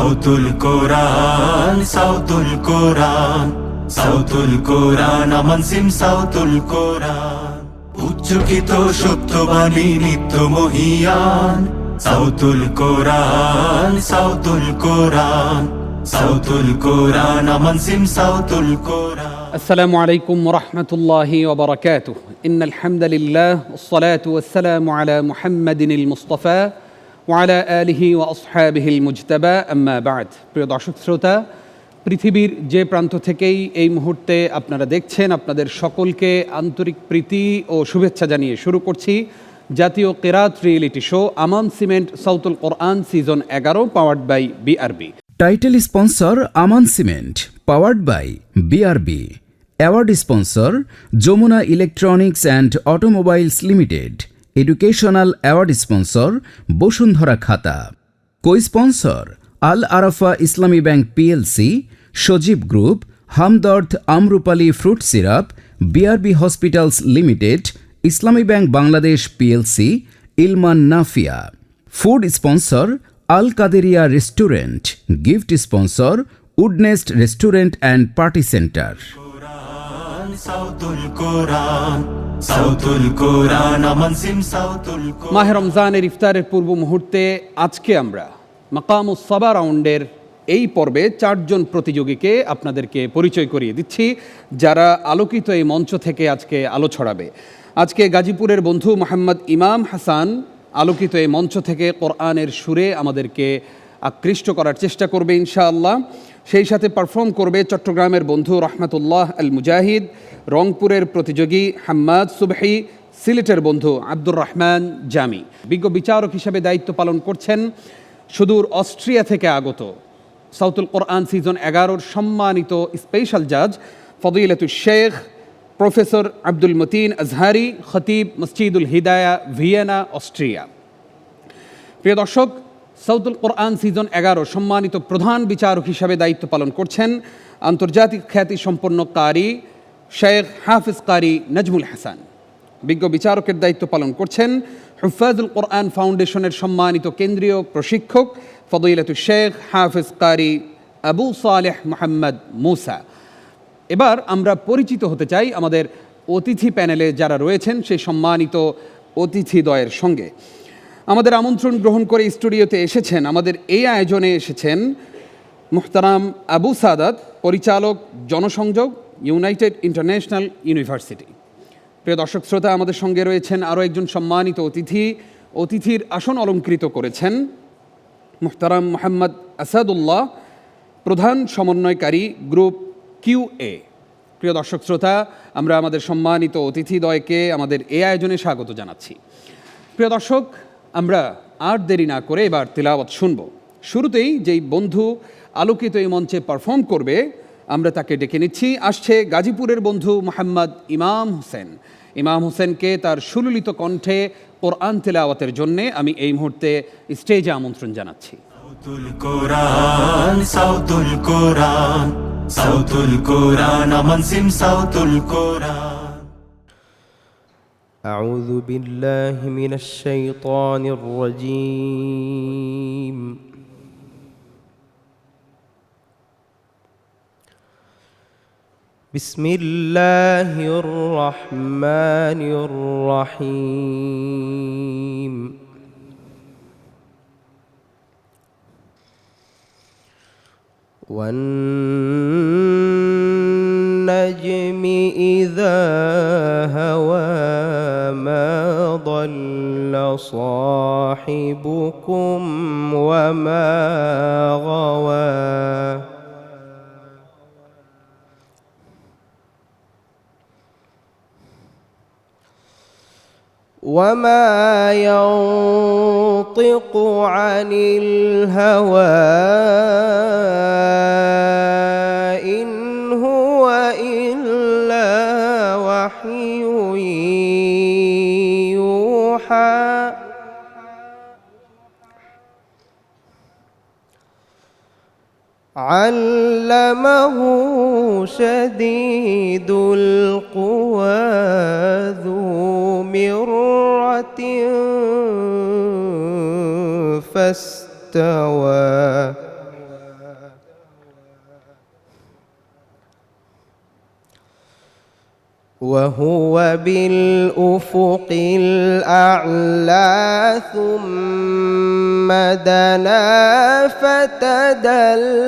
সাউতুল কোরআন, সাউতুল কোরআন, সাউতুল কোরআন, আমান সিম সাউতুল কোরআন। উচ্চকিত সত্যবাণী নিত্য মহিয়ান, সাউতুল কোরআন, সাউতুল কোরআন, সাউতুল কোরআন, আমান সিম সাউতুল কোরআন। السلام عليكم ورحمة الله وبركاته. إن الحمد لله والصلاة والسلام على محمد المصطفى وعلى آله وأصحابه المجتبى أما بعد. প্রিয় দর্শক শ্রোতা, পৃথিবীর যে প্রান্ত থেকেই এই মুহূর্তে আপনারা দেখছেন, আপনাদের সকলকে আন্তরিক প্রীতি ও শুভেচ্ছা জানিয়ে শুরু করছি জাতীয় কিরাত reality show Aman cement Sautul Quran season 11 powered by BRB. Title sponsor Aman cement, powered by BRB. Award sponsor Jamuna electronics and automobiles limited. Educational award sponsor Bashundhara খাতা। Co sponsor Al Arafah Islami bank PLC, Sajeeb group, Hamdard Amrupali fruit syrup, BRB hospitals limited, Islami bank Bangladesh PLC, Ilman Nafia. Food sponsor Al Qaderia restaurant. Gift sponsor woodnest restaurant and party centre. মাহে রমজানের ইফতারের পূর্ব মুহূর্তে আজকে আমরা মাকামুস সাবা রাউন্ডের এই পর্বে 4 জন প্রতিযোগীকে আপনাদেরকে পরিচয় করিয়ে দিচ্ছি, যারা আলোকিত এই মঞ্চ থেকে আজকে আলো ছড়াবে। আজকে গাজীপুরের বন্ধু মোহাম্মদ ইমাম হাসান আলোকিত এই মঞ্চ থেকে কোরআনের সুরে আমাদেরকে আকৃষ্ট করার চেষ্টা করবে ইনশাআল্লাহ। সেই সাথে পারফর্ম করবে চট্টগ্রামের বন্ধু রহমতুল্লাহ আল মুজাহিদ, রংপুরের প্রতিযোগী হাম্মাদ সুবহি, সিলেটের বন্ধু আব্দুর রহমান জামি। বিজ্ঞ বিচারক হিসেবে দায়িত্ব পালন করছেন সুদূর অস্ট্রিয়া থেকে আগত সাউতুল কোরআন সিজন 11-র সম্মানিত স্পেশাল জাজ ফদিলাতুশ শেখ প্রফেসর আব্দুল মতিন আজহারি, খতিব মসজিদুল হিদায়া, ভিয়েনা, অস্ট্রিয়া। প্রিয় দর্শক, সাউতুল কোরআন সিজন 11 সম্মানিত প্রধান বিচারক হিসাবে দায়িত্ব পালন করছেন আন্তর্জাতিক খ্যাতি সম্পন্ন কারি শেখ হাফিজ কারি নাজমুল হাসান। বিজ্ঞ বিচারকের দায়িত্ব পালন করছেন হুফাজুল কোরআন ফাউন্ডেশনের সম্মানিত কেন্দ্রীয় প্রশিক্ষক ফদিলাতুশ শেখ হাফিজ কারি আবু সালেহ মোহাম্মদ মুসা। এবার আমরা পরিচিত হতে চাই আমাদের অতিথি প্যানেলে যারা রয়েছেন সেই সম্মানিত অতিথিদ্বয়ের সঙ্গে। আমাদের আমন্ত্রণ গ্রহণ করে স্টুডিওতে এসেছেন, আমাদের এই আয়োজনে এসেছেন মুহতারাম আবু সাদাত, পরিচালক জনসংযোগ, ইউনাইটেড ইন্টারন্যাশনাল ইউনিভার্সিটি। প্রিয় দর্শক শ্রোতা, আমাদের সঙ্গে রয়েছেন আরও একজন সম্মানিত অতিথি। অতিথির আসন অলঙ্কৃত করেছেন মুহতারাম মোহাম্মদ আসাদুল্লাহ, প্রধান সমন্বয়কারী গ্রুপ QA। প্রিয় দর্শক শ্রোতা, আমরা আমাদের সম্মানিত অতিথিদ্বয়কে আমাদের এই আয়োজনে স্বাগত জানাচ্ছি। প্রিয় দর্শক, আমরা আর দেরি না করে এবার তিলাওয়াত শুনব। শুরুতেই যেই বন্ধু আলোকিত এই মঞ্চে পারফর্ম করবে আমরা তাকে ডেকে নিচ্ছি। আসছে গাজীপুরের বন্ধু মোহাম্মদ ইমাম হোসেন। ইমাম হোসেনকে তার সুললিত কণ্ঠে কোরআন তিলাওয়াতের জন্যে আমি এই মুহূর্তে স্টেজে আমন্ত্রণ জানাচ্ছি। সাউতুল কোরআন, সাউতুল কোরআন, সাউতুল কোরআন, আমান সিম সাউতুল কোরআন। أعوذ بالله من الشيطان الرجيم. بسم الله الرحمن الرحيم. والنجم إذا هوى ما ضل صاحبكم وما غوى وما ينطق عن الهوى إن هو إلا وحي يوحى علمه شديد القوى ذو مرة فاستوى وهو بالأفق الأعلى ثم دنا فتدلى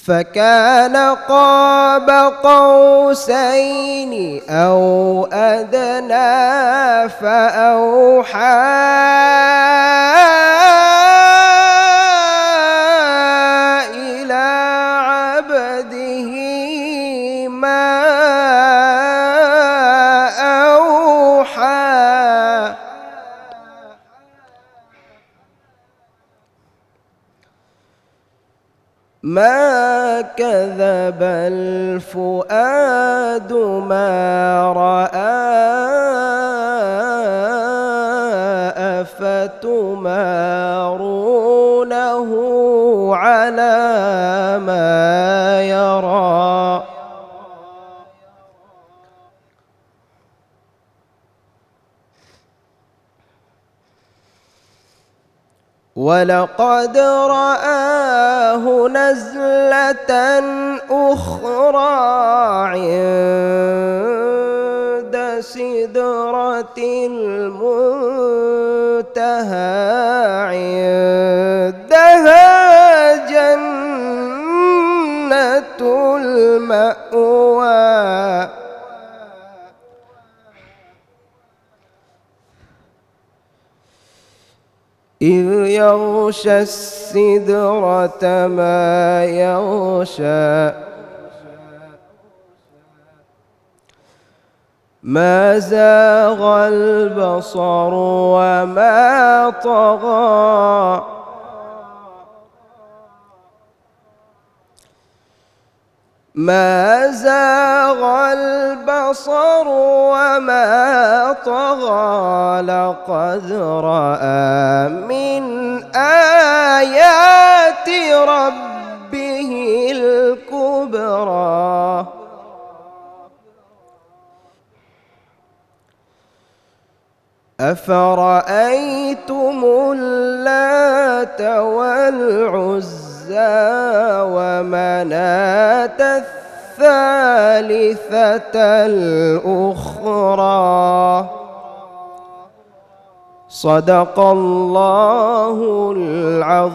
فكان قاب قوسين أو أدنى فأوحى إلى عبده ما أوحى ما كذب الفؤاد ما رأى أفتمارونه على ما يرى ولقد رآه نزلة أخرى عند سدرة المنتهى عندها جنة المأوى إذ يغشى السدرة ما يغشى ما زاغ البصر وما طغى ما زاغ البصر وما طغى لقد رأى من آيات ربه الكبرى أفرأيتم اللات والعزى ومناة الثالثة الأخرى صدق الله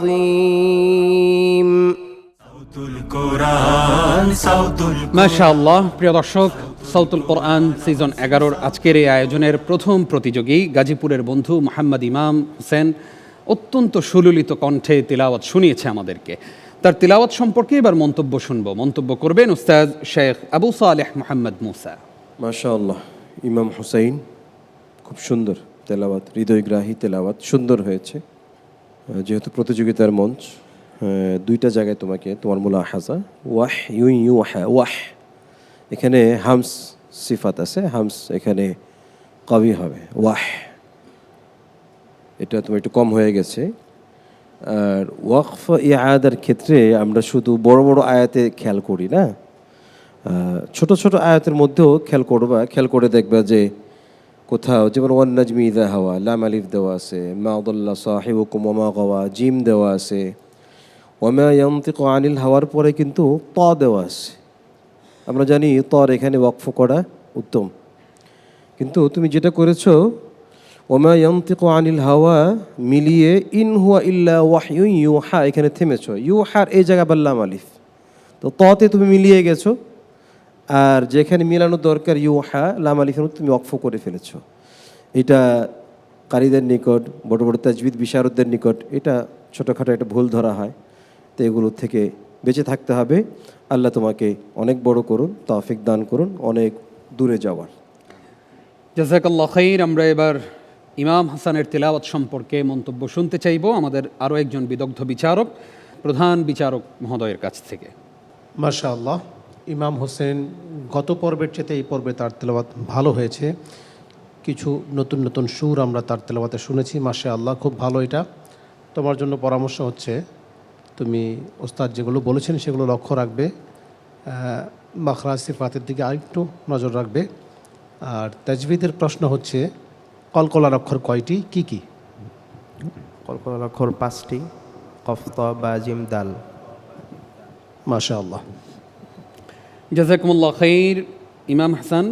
العظيم সাউতুল কোরআন সাউতুল মাশাআল্লাহ। প্রিয় দর্শক, সাউতুল কোরআন সিজন 11-র আজকের এই আয়োজনের প্রথম প্রতিযোগী গাজীপুরের বন্ধু মোহাম্মদ ইমাম হোসেন অত্যন্ত সুললিত কণ্ঠে তিলাওয়াত শুনিয়েছে আমাদেরকে। তার তিলাওয়াত সম্পর্কে এবার মন্তব্য শুনব। মন্তব্য করবেন উস্তাদ শেখ আবু সালেহ মোহাম্মদ মুসা। মাশাআল্লাহ, ইমাম হুসাইন খুব সুন্দর তেলাওয়াত, হৃদয়গ্রাহী তেলাওয়াত সুন্দর হয়েছে। যেহেতু প্রতিযোগিতার মঞ্চ, দুইটা জায়গায় তোমার মুলাহাজা ওয়াহ ইউহা ওয়াহ, এখানে হামস সিফাত আছে, হামস এখানে কবি হবে ওয়াহ, এটা তোমার একটু কম হয়ে গেছে। আর ওয়াকফ ইআদার ক্ষেত্রে আমরা শুধু বড় বড় আয়াতে খেয়াল করি না, ছোট ছোট আয়াতের মধ্যেও খেয়াল করে দেখবা যে কোথাও যেমন ওয়ান নাজমি ইযা হাওয়া লাম আলিফ দেওয়া আছে, মা দাল্লা সাহিবুকুম ওয়া মা গাওয়া জিম দেওয়া আছে, ওয়া মা ইয়ানতিকু আনিল হাওয়ার পরে কিন্তু ত দেওয়া আছে। আমরা জানি তর এখানে ওয়াকফ করা উত্তম, কিন্তু তুমি যেটা করেছো ওমা ইয়ানতিকু আনিল হাওয়া মিলিয়ে ইন হুয়া ইল্লা ওয়াহয়ুন ইউহা এখানে থেমেছো, ইউহার এই জায়গা বাল্লাম আলিফ, তো ততে তুমি মিলিয়ে গেছো। আর যেখানে মিলানোর দরকার ইউহা লাম আলিফের মধ্যে তুমি ওয়াকফ করে ফেলেছো। এটা কারীদের নিকট, বড় বড় তাজবিদ বিশারদদের নিকট এটা ছোটোখাটো একটা ভুল ধরা হয়। তো এগুলোর থেকে বেঁচে থাকতে হবে। আল্লাহ তোমাকে অনেক বড় করুন, তৌফিক দান করুন অনেক দূরে যাওয়ার। জাযাকাল্লাহ খাইর। আমরা এবার ইমাম হাসানের তিলাওয়াত সম্পর্কে মন্তব্য শুনতে চাইব আমাদের আরও একজন বিদগ্ধ বিচারক, প্রধান বিচারক মহোদয়ের কাছ থেকে। মাশাআল্লাহ, ইমাম হোসেন গত পর্বের চেয়ে এই পর্বে তার তেলাওয়াত ভালো হয়েছে। কিছু নতুন নতুন সুর আমরা তার তেলাওয়াতে শুনেছি। মাশাআল্লাহ, খুব ভালো। এটা তোমার জন্য পরামর্শ হচ্ছে, তুমি ওস্তাদ যেগুলো বলেছেন সেগুলো লক্ষ্য রাখবে, মাখরাজ সিফাতের দিকে আরেকটু নজর রাখবে। আর তাজবিদের প্রশ্ন হচ্ছে কলকলার অক্ষর কয়টি, কি কি? কলকলার অক্ষর 5টি, কফ ত বা জিম দাল। মাশাআল্লাহ, জাযাকুমুল্লাহ খাইর। ইমাম হাসান,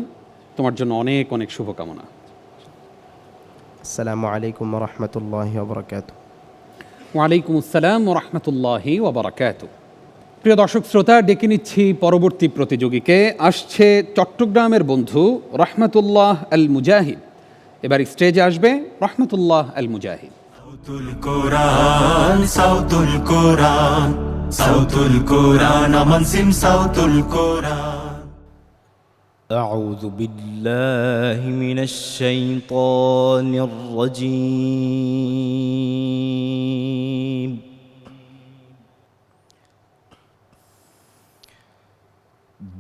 তোমার জন্য অনেক অনেক শুভকামনা। আসসালামু আলাইকুম ওয়া রাহমাতুল্লাহি ওয়া বারাকাতুহু। ওয়ালাইকুম আসসালাম ওয়া রাহমাতুল্লাহি ওয়া বারাকাতুহু। প্রিয় দর্শক শ্রোতা, ডেকে নিচ্ছি পরবর্তী প্রতিযোগীকে। আসছে চট্টগ্রামের বন্ধু রহমতুল্লাহ আল মুজাহিদ। এবার স্টেজে আসবে রহমতুল্লাহ আল মুজাহিদ। সাউতুল কোরআন, সাউতুল কোরআন, সাউতুল কোরআন, আমান সিম সাউতুল কোরআন। أعوذ بالله من الشيطان الرجيم.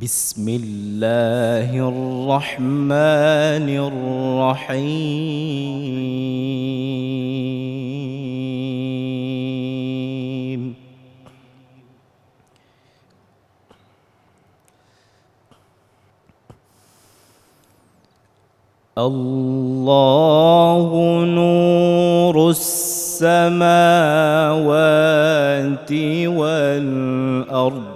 بسم الله الرحمن الرحيم. الله نور السماوات والأرض.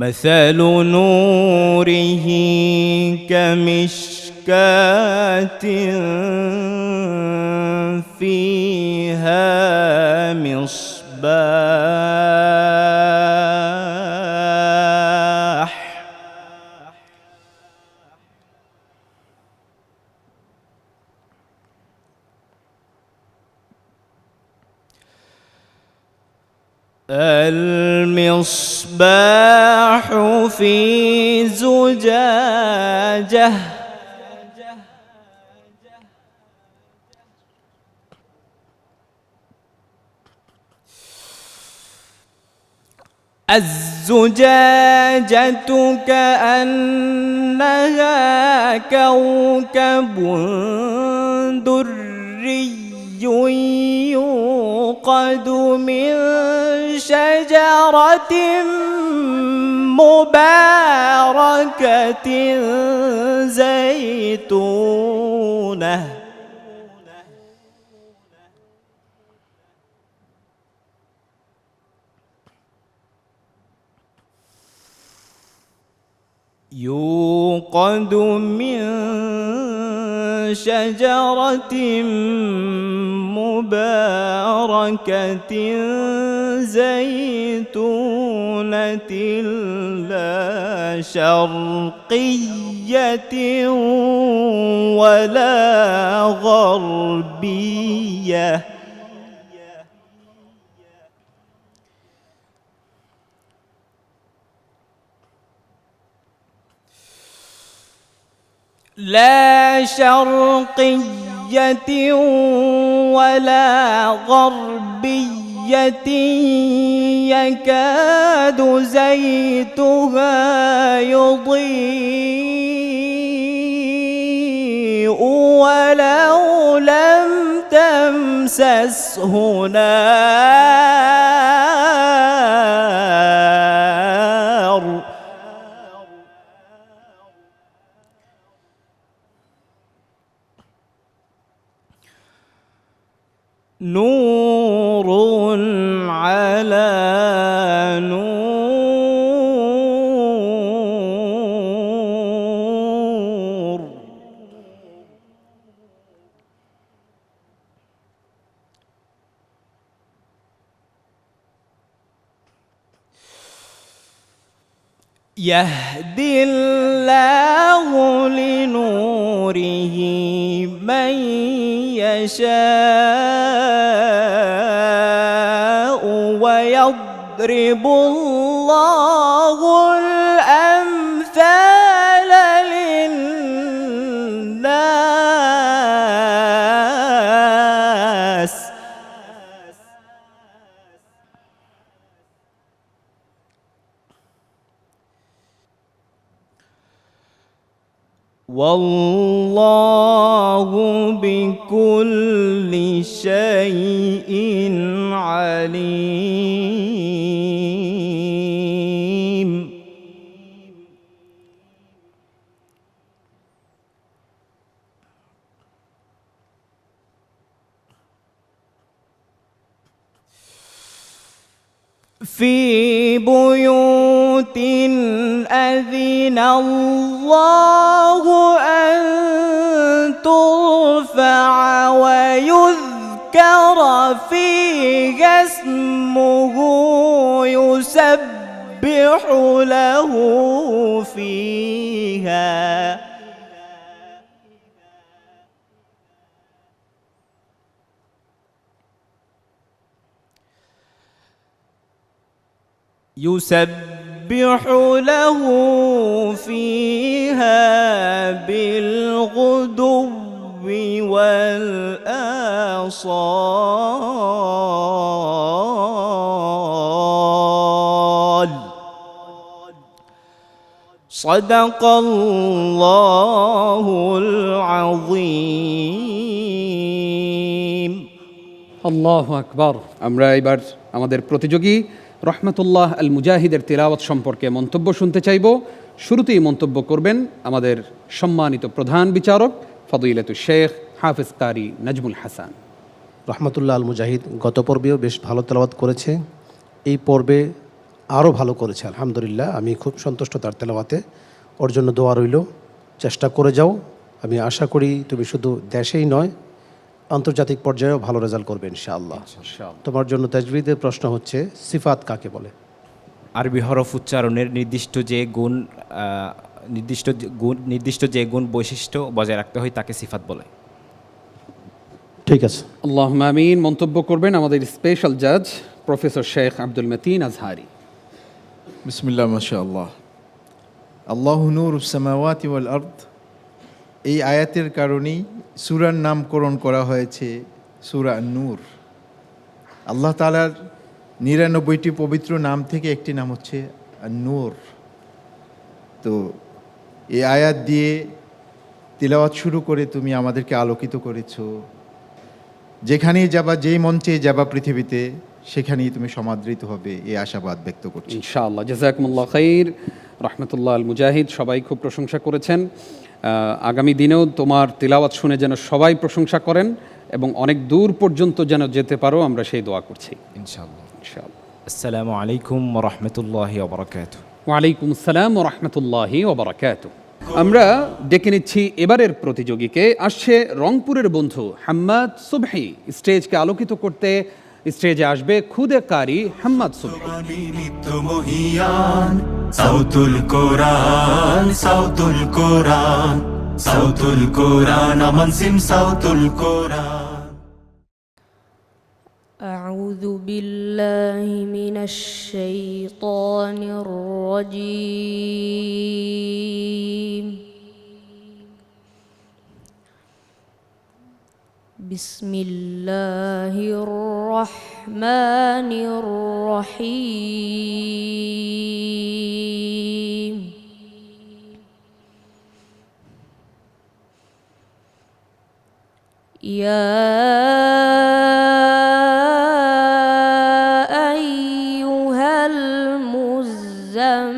مثل نوره كمشكاة فيها مصباح المصباح في زجاجة الزجاجة كأنها كوكب دري يوقد من شجرة مباركة زيتونة يوقد من شجرة مباركة زيتونة لا شرقية ولا غربية لا شرقية ولا غربية يكاد زيتها يضيء ولو لم تمسسه نار نور على نور يهدي الله لنوره من يشاء ويضرب الله الأمثال للناس والله بكل شيء عليم في بيوت أذن الله أن ترفع ويذكر فيها اسمه يسبح له فيها بالغدو والآصال صدق الله العظيم আল্লাহু আকবার। আমরা এবার আমাদের প্রতিযোগী রহমতুল্লাহ আল মুজাহিদের তিলাওয়াত সম্পর্কে মন্তব্য শুনতে চাইব। শুরুতেই মন্তব্য করবেন আমাদের সম্মানিত প্রধান বিচারক ফদিলাতুল শেখ হাফেজ কারি নাজমুল হাসান। রহমতুল্লাহ আল মুজাহিদ গত পর্বেও বেশ ভালো তেলাওয়াত করেছে, এই পর্বে আরও ভালো করেছে আলহামদুলিল্লাহ। আমি খুব সন্তুষ্ট তার তেলাওয়াতে। ওর জন্য দোয়া রইল, চেষ্টা করে যাও। আমি আশা করি তুমি শুধু দেশেই নয় আন্তর্জাতিক পর্যায়েও ভালো রেজাল্ট করবে ইনশাআল্লাহ। তোমার জন্য তাজবিদের প্রশ্ন হচ্ছে সিফাত কাকে বলে? আরবি হরফ উচ্চারণের নির্দিষ্ট যে গুণ বৈশিষ্ট্য বজায় রাখতে হয় তাকে সিফাত বলে। ঠিক আছে, আল্লাহুম্মা আমিন। মন্তব্য করবেন আমাদের স্পেশাল জাজ প্রফেসর শেখ আব্দুল মতিন আজহারি। বিসমিল্লাহ মাশাআল্লাহ। আল্লাহু নূরুস সামাওয়াতি ওয়াল আরদ, এই আয়াতের কারণেই সূরার নামকরণ করা হয়েছে সূরা আন-নূর। আল্লাহ তাআলার ৯৯টি পবিত্র নাম থেকে একটি নাম হচ্ছে আন-নূর। তো এই আয়াত দিয়ে তিলাওয়াত শুরু করে তুমি আমাদেরকে আলোকিত করেছো। যেখানেই যাবা, যেই মঞ্চে যাবা পৃথিবীতে, সেখানেই তুমি সমাদৃত হবে, এই আশাবাদ ব্যক্ত করছি ইনশাআল্লাহ। জাযাকুমুল্লাহ খাইর। রহমতুল্লাহ আল মুজাহিদ সবাই খুব প্রশংসা করেছেন। আগামী দিনেও তোমার তিলাওয়াত শুনে যেন সবাই প্রশংসা করেন এবং অনেক দূর পর্যন্ত যেন যেতে পারো, আমরা সেই দোয়া করছি ইনশাআল্লাহ। ইনশাআল্লাহ। আসসালামু আলাইকুম ওয়া রাহমাতুল্লাহি ওয়া বারাকাতুহু। ওয়ালাইকুম আসসালাম ওয়া রাহমাতুল্লাহি ওয়া বারাকাতুহু। আমরা ডেকে নিচ্ছি এবারের প্রতিযোগীকে। আসছে রংপুরের বন্ধু হাম্মাদ সুবহি। স্টেজকে আলোকিত করতে স্টেজে আসবে খুদে কারি হাম্মাদ সুবহি। নিত্য মহিয়ান সাউতুল কোরআন, সাউতুল কোরআন, সাউতুল কোরআন, আমান সিম সাউতুল কোরআন। أعوذ بالله من الشيطان الرجيم. بسم الله الرحمن الرحيم. يا أيها المزمل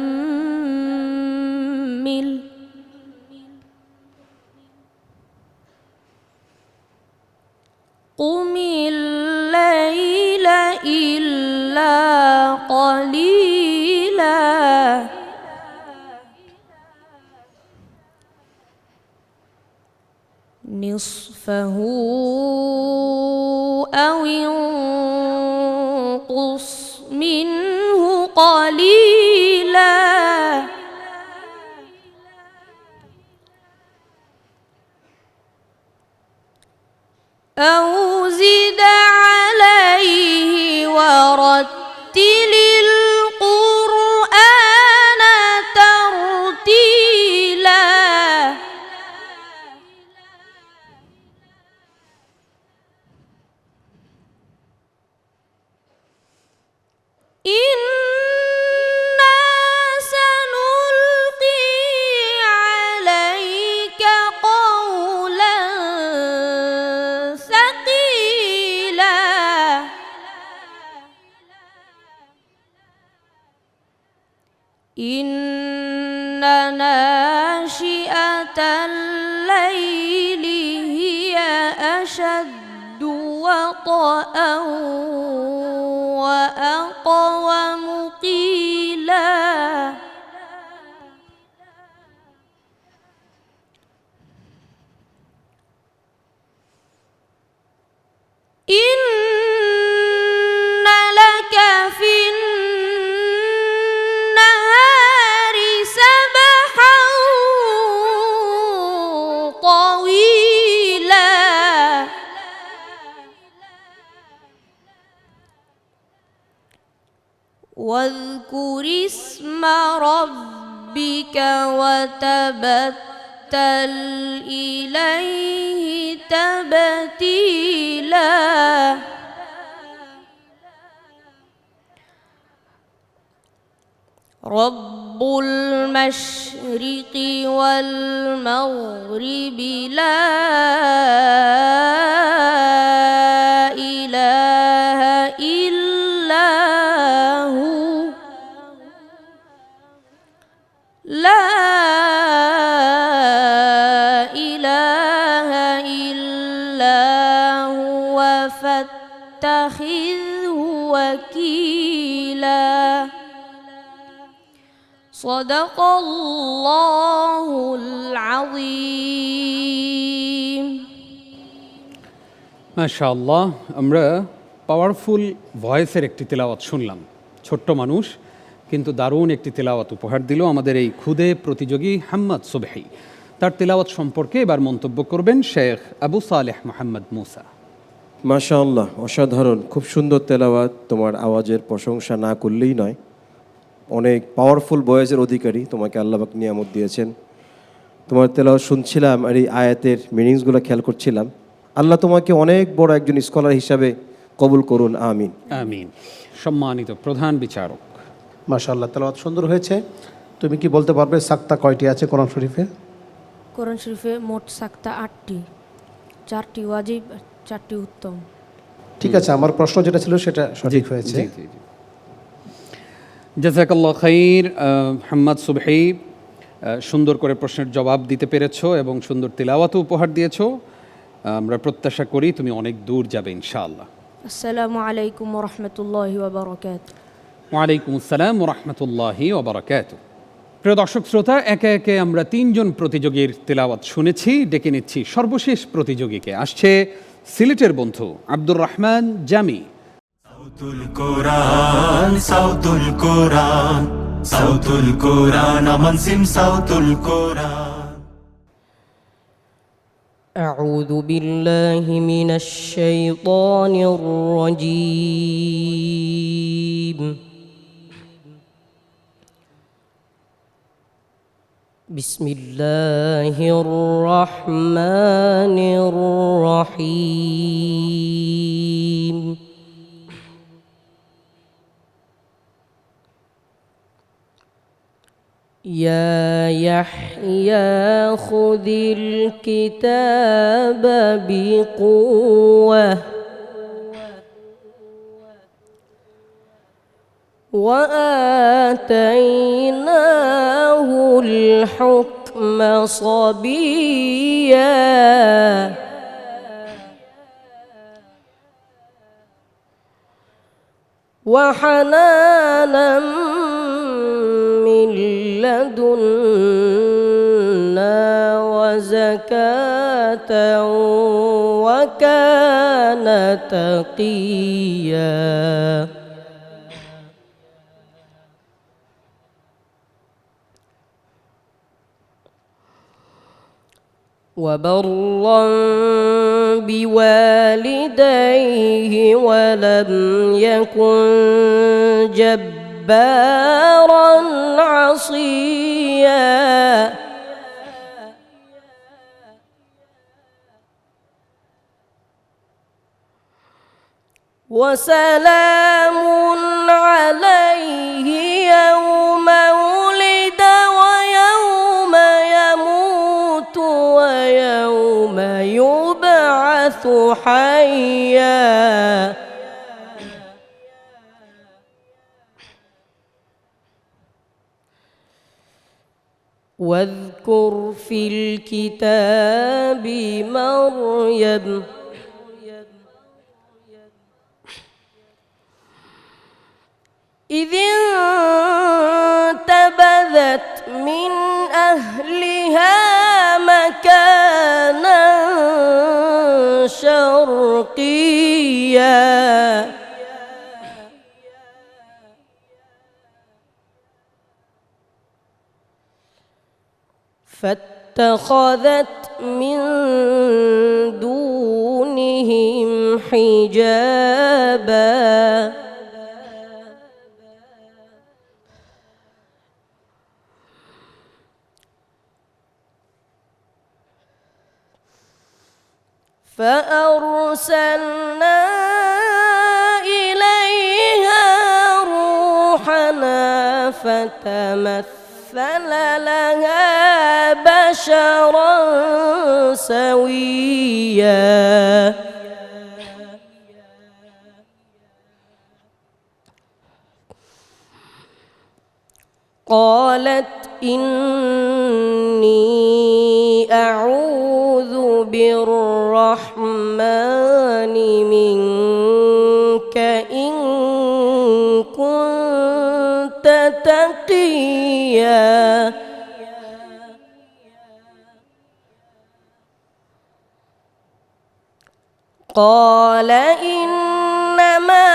قم الليل إلا قليلا نصفه أو انقص منه قليلا أو زد عليه ورتل القرآن ترتيلا إنا سنلقي عليك قولا ثقيلا إن ناشئة الليل هي أشد وطئا وأقوم ومقيلا إن لك في النهار سبحا طويلا واذكر اسم ربك وتبتل إليه تبتيلا رب المشرق والمغرب لا إله إلا هو لا إله إلا هو فاتخذه وكيلا صدق الله العظيم মাশাআল্লাহ, আমরা পাওয়ারফুল ভয়েসের একটি তেলাওয়াত শুনলাম। ছোট্ট মানুষ কিন্তু দারুণ একটি তেলাওয়াত উপহার দিল আমাদের এই খুদে প্রতিযোগী হাম্মাদ সুবহি। তার তেলাওয়াত সম্পর্কে এবার মন্তব্য করবেন শেখ আবু সালেহ মোহাম্মদ মুসা। মাশাআল্লাহ, অসাধারণ, খুব সুন্দর তেলাওয়াত। তোমার আওয়াজের প্রশংসা না করলেই নয়। অনেক পাওয়ারফুল ভয়েসের অধিকারী তোমাকে আল্লাহ পাক নিয়ামত দিয়েছেন। তোমার তেলাওয়াত শুনছিলাম আর এই আয়াতের মিনিংসগুলো খেয়াল করছিলাম। আল্লাহ তোমাকে অনেক বড় একজন স্কলার হিসাবে কবুল করুন, আমিন আমিন। সম্মানিত প্রধান বিচারক, মাশাআল্লাহ, তেলাওয়াত সুন্দর হয়েছে। তুমি কি বলতে পারবে সাক্তা কয়টি আছে কোরআন শরীফে? কোরআন শরীফে মোট সাক্তা 8টি, 4টি ওয়াজিব, 4টি উত্তম। ঠিক আছে, আমার প্রশ্ন যেটা ছিল সেটা সঠিক হয়েছে। জাযাকাল্লাহ খাইর। হাম্মাদ সুবহি, সুন্দর করে প্রশ্নের জবাব দিতে পেরেছো এবং সুন্দর তিলাওয়াতও উপহার দিয়েছো। আমরা প্রত্যাশা করি তুমি অনেক দূর যাবে ইনশাআল্লাহ। আসসালামু আলাইকুম ওয়া রাহমাতুল্লাহি ওয়া বারাকাতুহু। ওয়া আলাইকুম আসসালাম ওয়া রাহমাতুল্লাহি ওয়া বারাকাতুহু। প্রিয় দর্শক শ্রোতা, একে একে আমরা 3 জন প্রতিযোগীর তেলাওয়াত শুনেছি। ডেকে নিচ্ছি সর্বশেষ প্রতিযোগীকে। আসছে সিলেটের বন্ধু আব্দুর রহমান জামি। সাউতুল কোরআন, সাউতুল কোরআন, সাউতুল কোরআন, আমান সিম সাউতুল কোরআন। أعوذ بالله من الشيطان الرجيم. بسم الله الرحمن الرحيم. يا يحيى خذ الكتاب بقوة وآتيناه الحكم صبيا وحنانا من لدنا وزكاة وكان تقيا وبرا بوالديه ولم يكن جبارا عصيا وسلام عليه يوم ولد ويوم يموت ويوم يبعث حيا واذكر في الكتاب مريم إذ انتبذت من أهلها مكانا شرقيا فاتخذت من دونهم حجابا فأرسلنا إليها روحنا فتمثل لها بشرا سويا قالت إني أعوذ بالرحمن منك إن كنت تقيا قال إنما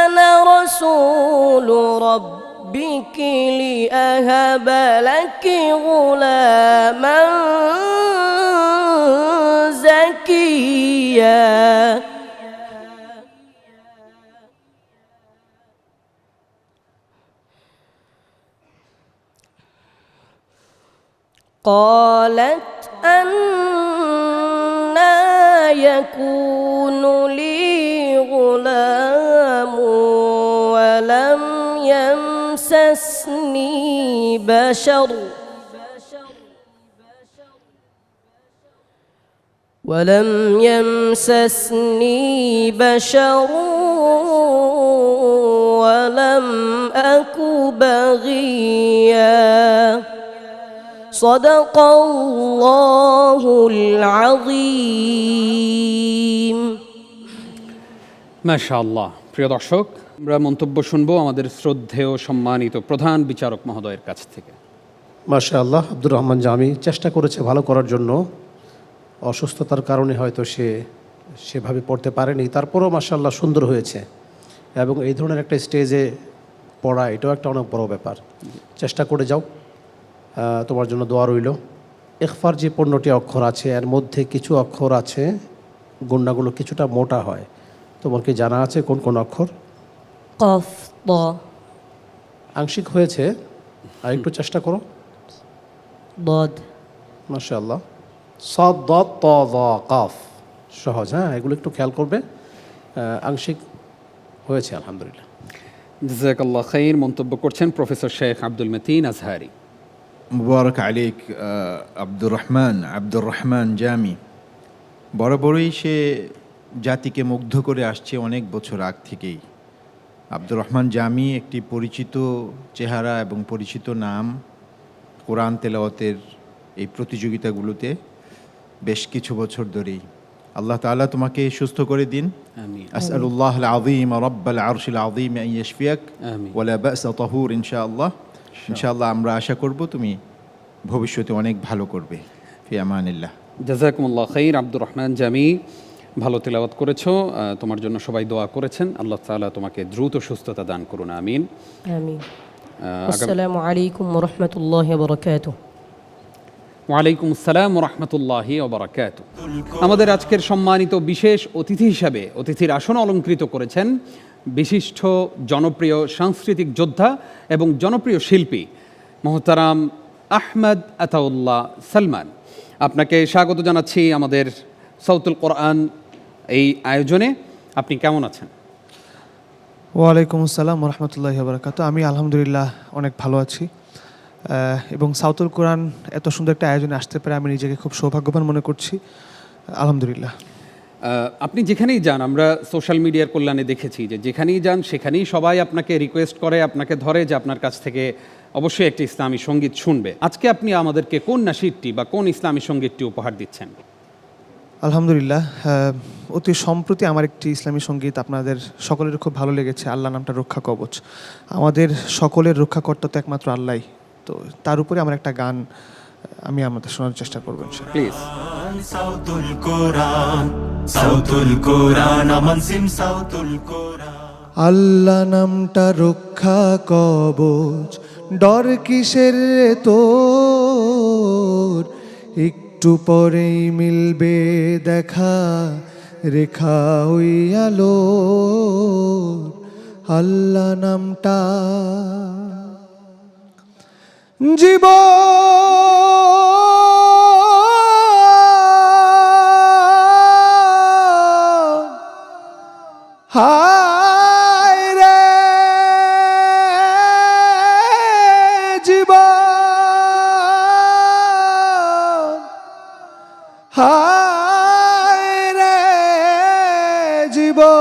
أنا رسول ربك لأهب لك غلاما زكيا قالت أنى يكون لي غلام ولم يمسسني بشر ولم أك بغيا صدق الله العظيم মাশাআল্লাহ। প্রিয় দর্শক, আমরা মন্তব্য শুনবো আমাদের শ্রদ্ধেয় সম্মানিত প্রধান বিচারক মহোদয়ের কাছ থেকে। মাশাআল্লাহ, আব্দুর রহমান জামি চেষ্টা করেছে ভালো করার জন্য। অসুস্থতার কারণে হয়তো সে সেভাবে পড়তে পারেনি, তারপরেও মাশাআল্লাহ সুন্দর হয়েছে। এবং এই ধরনের একটা স্টেজে পড়া এটাও একটা অনেক বড় ব্যাপার। চেষ্টা করে যাও, তোমার জন্য দোয়া রইল। ইখফার যে 15টি অক্ষর আছে এর মধ্যে কিছু অক্ষর আছে গুণাগুলো কিছুটা মোটা হয়। তোমার কি জানা আছে কোন কোন অক্ষর? قف ض আংশিক হয়েছে, আর একটু চেষ্টা করো। ضاد মাশাআল্লাহ। সাদ দাদ ত য কাফ, সহজ। হ্যাঁ, এগুলো একটু খেয়াল করবে। আংশিক হয়েছে আলহামদুলিল্লাহ। জাযাকাল্লাহ খাইর। মন্তব্য করছেন প্রফেসর শেখ আব্দুল মতিন আজহারি। মুবারক আলাইক আব্দুর রহমান জামি। বরাবরই সে জাতিকে মুগ্ধ করে আসছে অনেক বছর আগ থেকেই। আব্দুর রহমান জামি একটি পরিচিত চেহারা এবং পরিচিত নাম কোরআন তেলাওয়াতের এই প্রতিযোগিতাগুলোতে বেশ কিছু বছর ধরেই। আল্লাহ তাআলা তোমাকে সুস্থ করে দিন। আমিন। আসআলুল্লাহ আল আযীম রাব্বাল আরশিল আযীম আন ইয়াশফিয়াক আমিন। ওয়ালা বা'সা তাহুর ইনশাআল্লাহ। ইনশাআল্লাহ আমরা আশা করব তুমি ভবিষ্যতে অনেক ভালো করবে। ফি আমানিল্লাহ। জাযাকুমুল্লাহ খাইর। আব্দুর রহমান জামি, ভালো তেলাওয়াত করেছো, তোমার জন্য সবাই দোয়া করেছেন। আল্লাহ তাআলা তোমাকে দ্রুত সুস্থতা দান করুন। আমিন আমিন। আসসালামু আলাইকুম ওয়া রাহমাতুল্লাহি ওয়া বারাকাতুহু। ওয়ালাইকুম আসসালাম ওয়া রাহমাতুল্লাহি ওয়া বারাকাতুহু। আমাদের আজকের সম্মানিত বিশেষ অতিথি হিসাবে অতিথির আসন অলঙ্কৃত করেছেন বিশিষ্ট জনপ্রিয় সাংস্কৃতিক যোদ্ধা এবং জনপ্রিয় শিল্পী মোহতারাম আহমদ আতাউল্লাহ সালমান। আপনাকে স্বাগত জানাচ্ছি আমাদের সাউতুল কোরআন এই আয়োজনে। আপনি কেমন আছেন? ওয়ালাইকুম আসসালাম রহমতুল্লাহি ওয়া বারাকাতুহু। আমি আলহামদুলিল্লাহ অনেক ভালো আছি, এবং সাউতুল কোরআন এত সুন্দর একটা আয়োজনে আসতে পারে আমি নিজেকে খুব সৌভাগ্যবান মনে করছি। আলহামদুলিল্লাহ। আপনি যেখানেই যান, আমরা সোশ্যাল মিডিয়ার কল্যাণে দেখেছি যে যেখানেই যান সেখানেই সবাই আপনাকে রিকোয়েস্ট করে, আপনাকে ধরে যে আপনার কাছ থেকে অবশ্যই একটি ইসলামী সঙ্গীত শুনবে। আজকে আপনি আমাদেরকে কোন নাশিদটি বা কোন ইসলামী সঙ্গীতটি উপহার দিচ্ছেন? আলহামদুলিল্লাহ, অতি সম্প্রতি আমার একটি ইসলামী সঙ্গীত আপনাদের সকলের খুব ভালো লেগেছে। আল্লাহ নামটা রক্ষা কবচ। আমাদের সকলের রক্ষাকর্তা তো একমাত্র আল্লাহই। তো তার উপরে আমার একটা গান আমি আমাদের শোনার চেষ্টা করবো ইনশাআল্লাহ। প্লিজ। সাউতুল কোরআন, সাউতুল কোরআন, আমান সিম সাউতুল কোরআন। আল্লাহ নামটা রক্ষা কবচ, ডর কিসের রে তোর, একটু পরেই মিলবে দেখা রেখা ওই আলো। আল্লাহ নামটা জীবন হায় রে জীবন, হায় রে জীবন,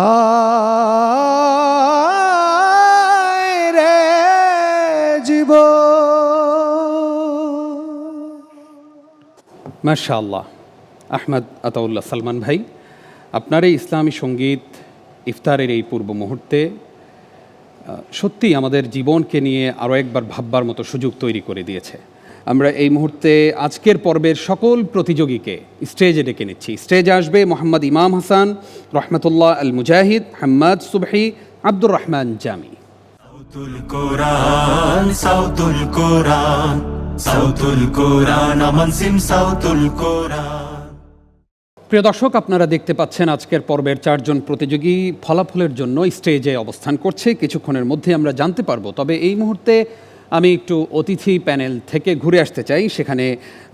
হায় রে জীবন। মাশাআল্লাহ। আহমদ আতাউল্লাহ সালমান ভাই, আপনার এই ইসলামী সঙ্গীত ইফতারের এই পূর্ব মুহূর্তে সত্যি আমাদের জীবনকে নিয়ে আরও একবার ভাববার মতো সুযোগ তৈরি করে দিয়েছে। আমরা এই মুহূর্তে আজকের পর্বের সকল প্রতিযোগীকে স্টেজে ডেকে নিচ্ছি। স্টেজে আসবে মোহাম্মদ ইমাম হাসান, রহমতুল্লাহ আল মুজাহিদ, হাম্মাদ সুবহি, আব্দুর রহমান জামি। সাউতুল কোরআন, সাউতুল কোরআন, সাউতুল কোরআন, আমান সিম সাউতুল কোরআন। প্রিয় দর্শক, আপনারা দেখতে পাচ্ছেন আজকের পর্বের 4 জন প্রতিযোগী ফলাফলের জন্য স্টেজে অবস্থান করছে। কিছুক্ষণের মধ্যে আমরা জানতে পারবো। তবে এই মুহূর্তে আমি একটু অতিথি প্যানেল থেকে ঘুরে আসতে চাই। সেখানে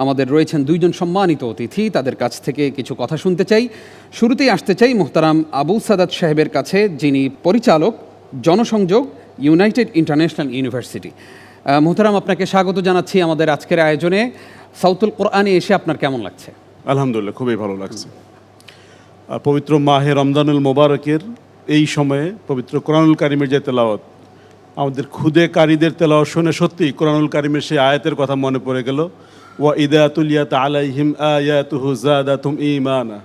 আমাদের রয়েছেন 2 জন সম্মানিত অতিথি, তাদের কাছ থেকে কিছু কথা শুনতে চাই। শুরুতেই আসতে চাই মোহতারাম আবু সাদাত সাহেবের কাছে, যিনি পরিচালক জনসংযোগ ইউনাইটেড ইন্টারন্যাশনাল ইউনিভার্সিটি। মোহতারাম, আপনাকে স্বাগত জানাচ্ছি আমাদের আজকের আয়োজনে। সাউতুল কোরআনে এসে আপনার কেমন লাগছে? আলহামদুলিল্লাহ, খুবই ভালো লাগছে। পবিত্র মাহে রমজানুল মোবারকের এই সময়ে পবিত্র কোরআনুল কারিমের যে তেলাওয়াত, আমাদের খুদে কারীদের তেলাওয়াত শুনে সত্যিই কোরআনুল কারিমের সেই আয়াতের কথা মনে পড়ে গেল, ওয়া ইদা তুলিয়াত আলাইহিম আয়াতুহু যাদাতুম ঈমানা।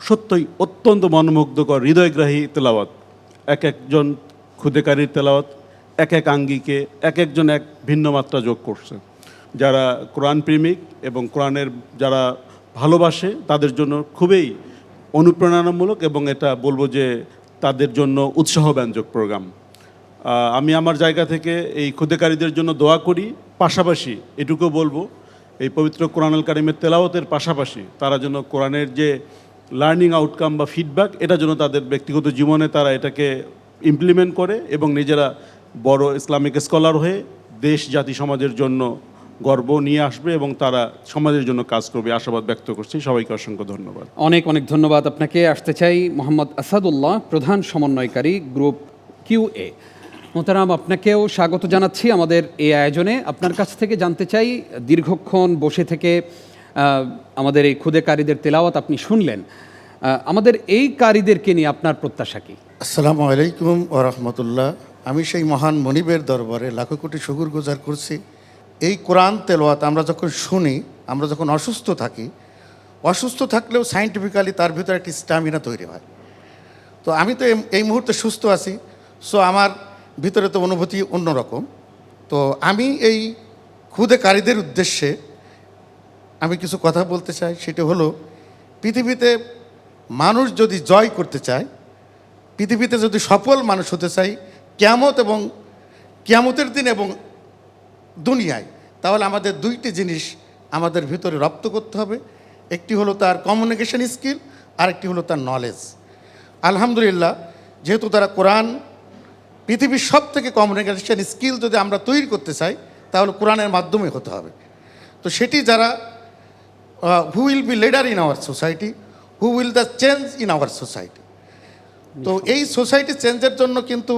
সত্যই অত্যন্ত মনোমুগ্ধকর, হৃদয়গ্রাহী তেলাওয়াত। এক একজন খুদে কারীর তেলাওয়াত এক এক আঙ্গিকে এক একজন এক ভিন্ন মাত্রা যোগ করছে। যারা কোরআন প্রেমিক এবং কোরআনের যারা ভালোবাসে তাদের জন্য খুবই অনুপ্রেরণামূলক এবং এটা বলবো যে তাদের জন্য উৎসাহব্যঞ্জক প্রোগ্রাম। আমি আমার জায়গা থেকে এই খুদেকারীদের জন্য দোয়া করি, পাশাপাশি এটুকু বলবো এই পবিত্র কোরআনুল কারিমের তেলাওয়াতের পাশাপাশি তারা যেন কোরআনের যে লার্নিং আউটকাম বা ফিডব্যাক, এটা যেন তাদের ব্যক্তিগত জীবনে তারা এটাকে ইমপ্লিমেন্ট করে এবং নিজেরা বড় ইসলামিক স্কলার হয়ে দেশ জাতি সমাজের জন্য গর্ব নিয়ে আসবে এবং তারা সমাজের জন্য কাজ করবে আশাবাদ ব্যক্ত করছি। সবাইকে অসংখ্য ধন্যবাদ। অনেক অনেক ধন্যবাদ আপনাকে। আসতে চাই মোহাম্মদ আসাদুল্লাহ, প্রধান সমন্বয়কারী গ্রুপ QA। মোহতারাম, আপনাকেও স্বাগত জানাচ্ছি আমাদের এই আয়োজনে। আপনার কাছ থেকে জানতে চাই, দীর্ঘক্ষণ বসে থেকে আমাদের এই খুদে কারীদের তেলাওয়াত আপনি শুনলেন, আমাদের এই কারীদেরকে নিয়ে আপনার প্রত্যাশা কি? আসসালামু আলাইকুম ওয়া রাহমাতুল্লাহ। আমি সেই মহান মনিবের দরবারে লাখো কোটি শুকর গুজার করছি। এই কোরআন তেলাওয়াত আমরা যখন শুনি, আমরা যখন অসুস্থ থাকি, অসুস্থ থাকলেও সায়েন্টিফিক্যালি তার ভিতরে একটি স্ট্যামিনা তৈরি হয়। তো আমি তো এই মুহূর্তে সুস্থ আছি, সো আমার ভিতরে তো অনুভূতি অন্যরকম। তো আমি এই খুদে কারীদের উদ্দেশ্যে আমি কিছু কথা বলতে চাই। সেটা হলো, পৃথিবীতে মানুষ যদি জয় করতে চায়, পৃথিবীতে যদি সফল মানুষ হতে চাই কিয়ামত এবং কিয়ামতের দিন এবং দুনিয়ায়, তাহলে আমাদের 2টি জিনিস আমাদের ভিতরে রপ্ত করতে হবে। একটি হলো তার কমিউনিকেশন স্কিল, আরেকটি হলো তার নলেজ। আলহামদুলিল্লাহ, যেহেতু তারা কোরআন পৃথিবীর সব থেকে কমিউনিকেশন স্কিল যদি আমরা তৈরি করতে চাই, তাহলে কোরআনের মাধ্যমে হতে হবে। তো সেটি যারা who will be leader in our society, who will the change in our society. তো এই সোসাইটি চেঞ্জের জন্য কিন্তু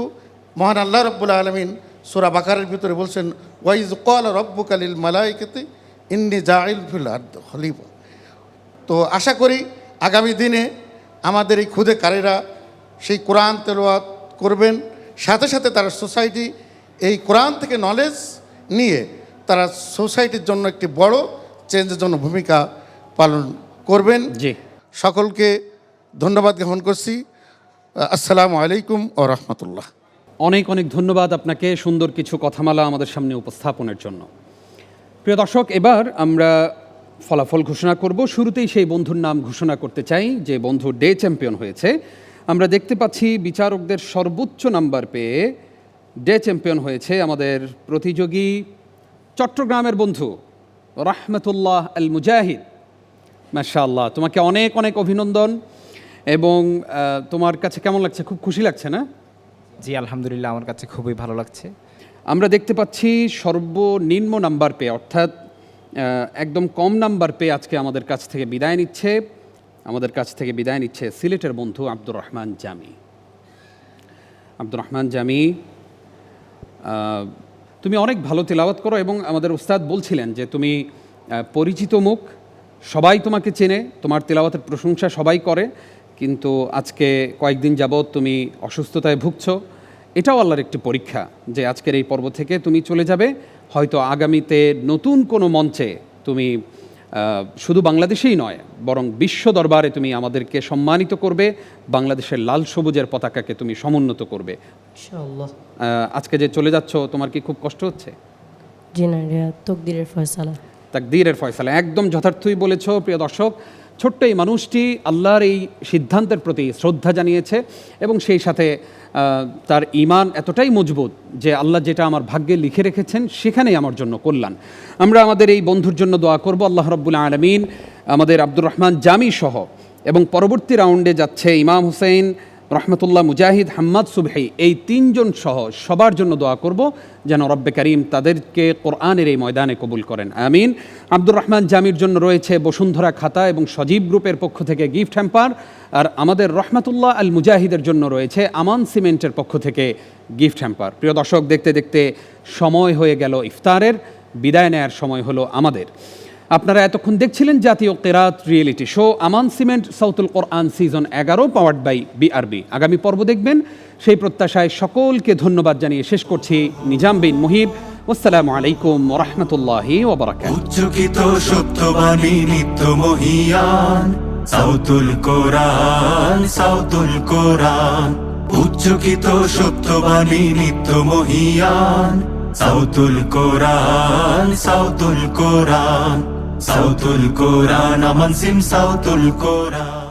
মহান আল্লাহ রব্বুল আলমিন সূরা বাকারার ভিতরে বলছেন, ওয়াইজ ক্বালা রাব্বুকা লিল মালাইকাতি ইন্নী জাইল ফিল আরদি খলিফা। তো আশা করি আগামী দিনে আমাদের এই খুদে কারীরা সেই কোরআন তেলাওয়াত করবেন, সাথে সাথে তারা সোসাইটি এই কোরআন থেকে নলেজ নিয়ে তারা সোসাইটির জন্য একটি বড় চেঞ্জের জন্য ভূমিকা পালন করবেন। জি, সকলকে ধন্যবাদ জ্ঞাপন করছি। আসসালামু আলাইকুম ও রহমতুল্লাহ। অনেক অনেক ধন্যবাদ আপনাকে সুন্দর কিছু কথামালা আমাদের সামনে উপস্থাপনের জন্য। প্রিয় দর্শক, এবার আমরা ফলাফল ঘোষণা করব। শুরুতেই সেই বন্ধুর নাম ঘোষণা করতে চাই যে বন্ধু ডে চ্যাম্পিয়ন হয়েছে। আমরা দেখতে পাচ্ছি বিচারকদের সর্বোচ্চ নাম্বার পেয়ে ডে চ্যাম্পিয়ন হয়েছে আমাদের প্রতিযোগী চট্টগ্রামের বন্ধু রাহমাতুল্লাহ আল মুজাহিদ। মাশাআল্লাহ, তোমাকে অনেক অনেক অভিনন্দন। এবং তোমার কাছে কেমন লাগছে? খুব খুশি লাগছে না? জি আলহামদুলিল্লাহ, আমার কাছে খুবই ভালো লাগছে। আমরা দেখতে পাচ্ছি সর্বনিম্ন নাম্বার পেয়ে, অর্থাৎ একদম কম নাম্বার পেয়ে আজকে আমাদের কাছ থেকে বিদায় নিচ্ছে সিলেটের বন্ধু আব্দুর রহমান জামি। আব্দুর রহমান জামি, তুমি অনেক ভালো তেলাওয়াত করো এবং আমাদের উস্তাদ বলছিলেন যে তুমি পরিচিত মুখ, সবাই তোমাকে চেনে, তোমার তেলাওয়াতের প্রশংসা সবাই করে, কিন্তু আজকে কয়েকদিন যাবৎ তুমি অসুস্থতায় ভুগছো। এটাও আল্লাহর একটি পরীক্ষা যে আজকের এই পর্ব থেকে তুমি চলে যাবে, হয়তো আগামীতে নতুন কোনো মঞ্চে তুমি শুধু বাংলাদেশেই নয় বরং বিশ্ব দরবারে তুমি আমাদেরকে সম্মানিত করবে, বাংলাদেশের লাল সবুজের পতাকাকে তুমি সমুন্নত করবে ইনশাআল্লাহ। আজকে যে চলে যাচ্ছ, তোমার কি খুব কষ্ট হচ্ছে? জি না, তকদিরের ফয়সালা। তাকদীরের ফয়সালা, একদম যথার্থই বলেছ। প্রিয় দর্শক, ছোট্ট এই মানুষটি আল্লাহর এই সিদ্ধান্তের প্রতি শ্রদ্ধা জানিয়েছে এবং সেই সাথে তার ঈমান এতটাই মজবুত যে আল্লাহ যেটা আমার ভাগ্যে লিখে রেখেছেন সেখানেই আমার জন্য কল্যাণ। আমরা আমাদের এই বন্ধুর জন্য দোয়া করব আল্লাহ রাব্বুল আলামিন আমাদের আব্দুর রহমান জামি সহ, এবং পরবর্তী রাউন্ডে যাচ্ছে ইমাম হুসাইন, রহমতুল্লাহ মুজাহিদ, হাম্মাদ সুবহি, এই তিনজন সহ সবার জন্য দোয়া করব যেন রব্বে কারিম তাদেরকে কোরআনের এই ময়দানে কবুল করেন, আমিন। আব্দুর রহমান জামির জন্য রয়েছে বসুন্ধরা খাতা এবং সজীব গ্রুপের পক্ষ থেকে গিফট হ্যাম্পার, আর আমাদের রহমতুল্লাহ আল মুজাহিদের জন্য রয়েছে আমান সিমেন্টের পক্ষ থেকে গিফট হ্যাম্পার। প্রিয় দর্শক, দেখতে দেখতে সময় হয়ে গেল ইফতারের, বিদায় নেয়ার সময় হলো আমাদের। আপনারা এতক্ষণ দেখছিলেন জাতীয় কেরাত reality show Aman cement Sautul Quran season 11 powered by BRB. আগামী পর্ব দেখবেন সেই প্রত্যাশায় সকলকে ধন্যবাদ জানিয়ে শেষ করছি নিজাম বিন মুহিব। আসসালামু আলাইকুম ওয়া রাহমাতুল্লাহি ওয়া বারাকাতুহু। উচ্চকিত সত্যবাণী নিত্য মহিয়ান সাউতুল কোরআন, সাউতুল কোরআন। উচ্চকিত সত্যবাণী নিত্য মহিয়ান সাউতুল কোরআন, সাউতুল কোরআন, সাউতুল কোরআন, আমান সিম সাউতুল কোরআন।